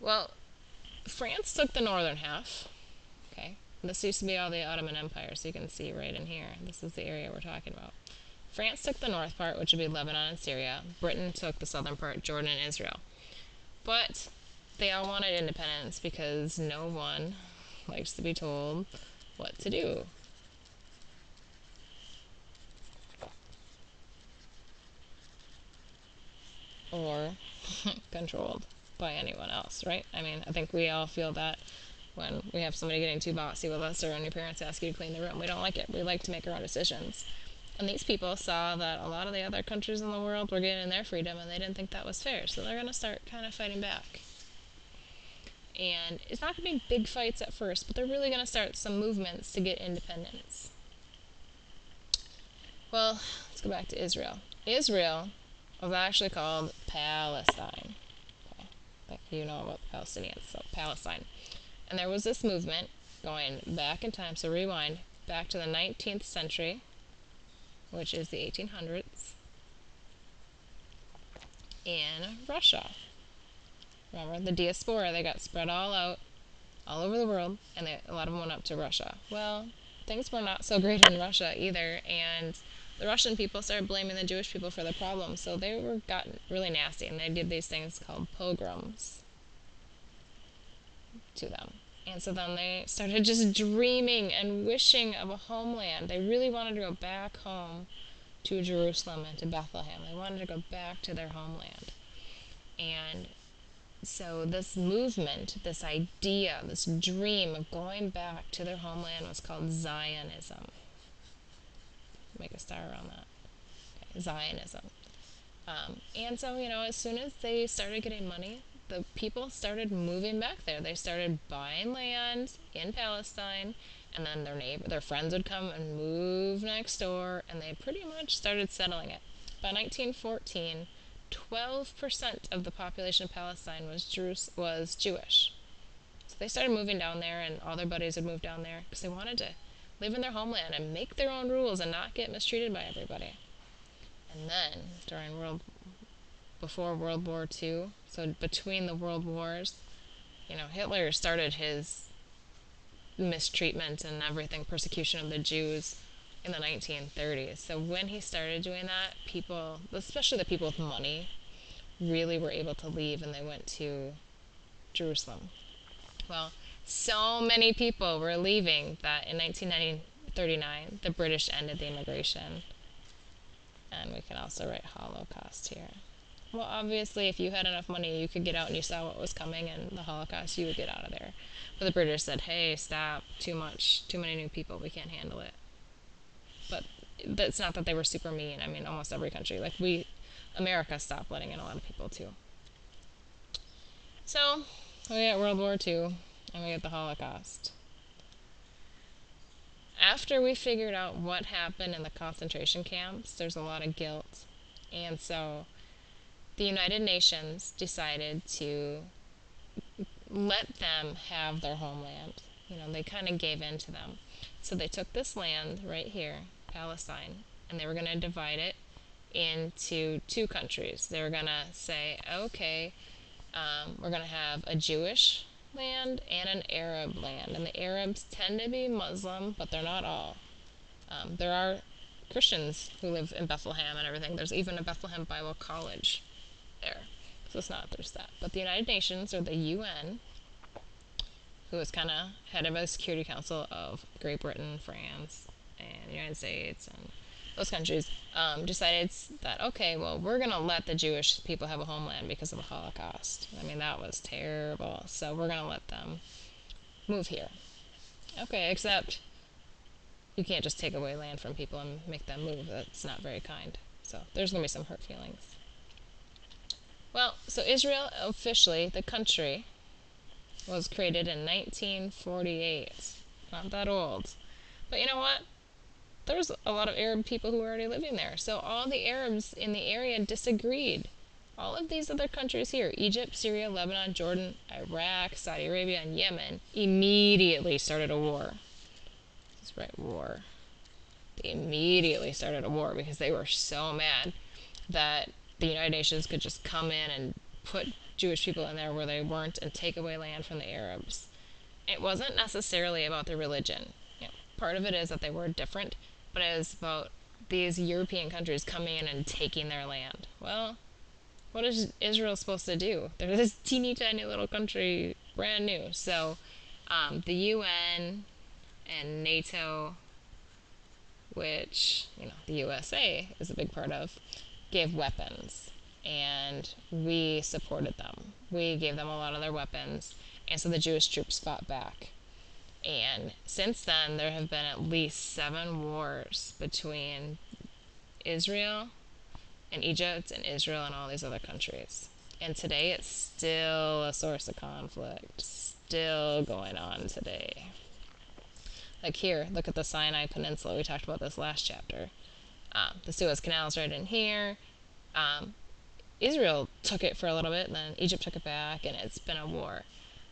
Well, France took the northern half. Okay, this used to be all the Ottoman Empire, so you can see right in here. This is the area we're talking about. France took the north part, which would be Lebanon and Syria. Britain took the southern part, Jordan and Israel. But they all wanted independence because no one likes to be told what to do. Or controlled by anyone else, right? I mean, I think we all feel that when we have somebody getting too bossy with us, or when your parents ask you to clean the room. We don't like it. We like to make our own decisions. And these people saw that a lot of the other countries in the world were getting their freedom, and they didn't think that was fair. So they're going to start kind of fighting back. And it's not going to be big fights at first, but they're really going to start some movements to get independence. Well, let's go back to Israel. Israel was actually called Palestine. Okay. Like you know about the Palestinians, so Palestine. And there was this movement going back in time, so rewind, back to the 19th century, which is the 1800s, in Russia. Remember, the diaspora, they got spread all out, all over the world, and a lot of them went up to Russia. Well, things were not so great in Russia either, and the Russian people started blaming the Jewish people for the problem, so they were gotten really nasty, and they did these things called pogroms to them. And so then they started just dreaming and wishing of a homeland. They really wanted to go back home to Jerusalem and to Bethlehem. They wanted to go back to their homeland. And so this movement, this idea, this dream of going back to their homeland was called Zionism. Make a star around that. Okay, Zionism. And so, as soon as they started getting money, the people started moving back there. They started buying land in Palestine, and then their friends would come and move next door, and they pretty much started settling it. By 1914, 12% of the population of Palestine was Jewish. So they started moving down there, and all their buddies would move down there because they wanted to live in their homeland and make their own rules and not get mistreated by everybody. And then, before World War II, so between the world wars, Hitler started his mistreatment and everything, persecution of the Jews in the 1930s. So when he started doing that, people, especially the people with money, really were able to leave, and they went to Jerusalem. Well, so many people were leaving that in 1939 the British ended the immigration. And we can also write Holocaust here. Well, obviously, if you had enough money, you could get out and you saw what was coming, and the Holocaust, you would get out of there. But the British said, hey, stop, too much, too many new people, we can't handle it. But that's not that they were super mean. I mean, almost every country. America stopped letting in a lot of people, too. So, we get World War II, and we get the Holocaust. After we figured out what happened in the concentration camps, there's a lot of guilt. And so the United Nations decided to let them have their homeland. They kind of gave in to them. So they took this land right here, Palestine, and they were going to divide it into two countries. They were going to say, okay, we're going to have a Jewish land and an Arab land. And the Arabs tend to be Muslim, but they're not all. There are Christians who live in Bethlehem and everything. There's even a Bethlehem Bible College there. So it's not just that. But the United Nations, or the UN, who is kind of head of a Security Council of Great Britain, France, and the United States, and those countries, decided that, okay, well, we're going to let the Jewish people have a homeland because of the Holocaust. I mean, that was terrible. So we're going to let them move here. Okay, except you can't just take away land from people and make them move. That's not very kind. So there's going to be some hurt feelings. Well, so Israel officially, the country, was created in 1948. Not that old. But you know what? There's a lot of Arab people who were already living there. So all the Arabs in the area disagreed. All of these other countries here, Egypt, Syria, Lebanon, Jordan, Iraq, Saudi Arabia, and Yemen, immediately started a war. Let's write war. They immediately started a war because they were so mad that the United Nations could just come in and put Jewish people in there where they weren't and take away land from the Arabs. It wasn't necessarily about their religion. Part of it is that they were different, but it was about these European countries coming in and taking their land. Well, what is Israel supposed to do? They're this teeny tiny little country, brand new. So the UN and NATO, which the USA is a big part of, gave weapons, and we supported them. We gave them a lot of their weapons, and so the Jewish troops fought back. And since then, there have been at least 7 wars between Israel and Egypt and Israel and all these other countries. And today it's still a source of conflict, still going on today. Like here, look at the Sinai Peninsula. We talked about this last chapter. The Suez Canal is right in here. Israel took it for a little bit, and then Egypt took it back, and it's been a war.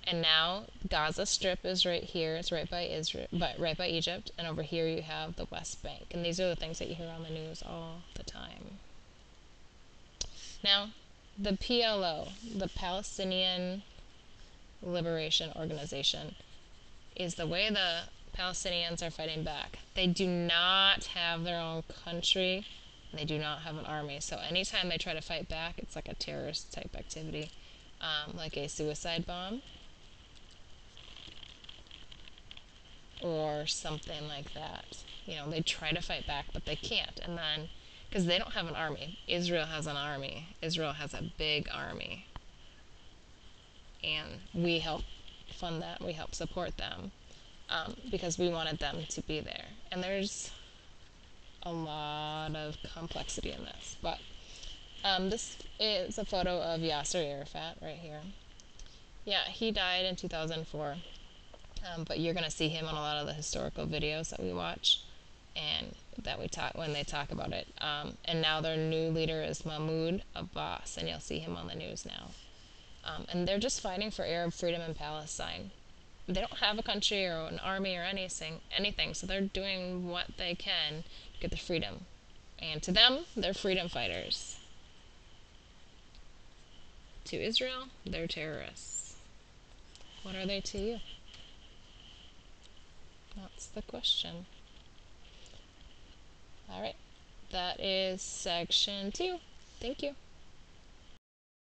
And now Gaza Strip is right here. It's right by Israel, right by Egypt, and over here you have the West Bank. And these are the things that you hear on the news all the time. Now, the PLO, the Palestinian Liberation Organization, is the way the Palestinians are fighting back. They do not have their own country. They do not have an army. So anytime they try to fight back, it's like a terrorist type activity, like a suicide bomb or something like that. They try to fight back, but they can't. And then, because they don't have an army, Israel has an army. Israel has a big army. And we help fund that. We help support them because we wanted them to be there. And there's a lot of complexity in this. But this is a photo of Yasser Arafat right here. Yeah, he died in 2004. But you're going to see him on a lot of the historical videos that we watch and that we talk when they talk about it. And now their new leader is Mahmoud Abbas, and you'll see him on the news now. And they're just fighting for Arab freedom in Palestine. They don't have a country or an army or anything, so they're doing what they can to get the freedom. And to them, they're freedom fighters. To Israel, they're terrorists. What are they to you? That's the question. Alright, that is section 2. Thank you.